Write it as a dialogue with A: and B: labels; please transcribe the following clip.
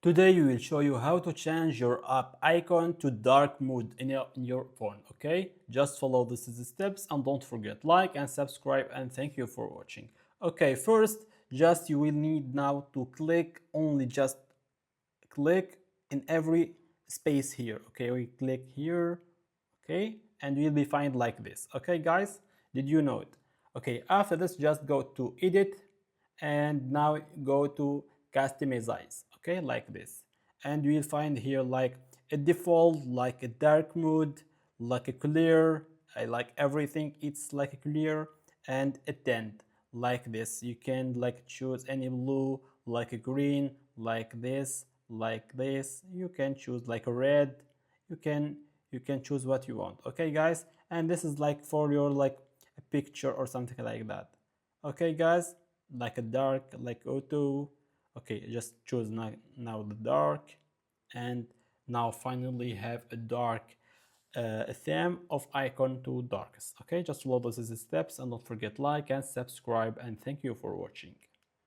A: Today we will show you how to change your app icon to dark mode in your phone, okay? Just follow these steps and don't forget like and subscribe, and thank you for watching. Okay, first just you will need now to just click in every space here. Okay, we click here, okay, and we'll be find like this. Okay guys, did you know it? Okay, after this just go to edit and now go to customize, okay, like this, and we'll find here like a default, like a dark mode, like a clear. I like everything, it's like a clear, and a tint like this. You can like choose any blue, like a green, like this. You can choose like a red. You can choose what you want. Okay guys, and this is like for your like a picture or something like that. Okay guys, like a dark, like auto. Okay, just choose now the dark, and now finally have a dark theme of icon to darkest. Okay, just follow those steps and don't forget like and subscribe, and thank you for watching.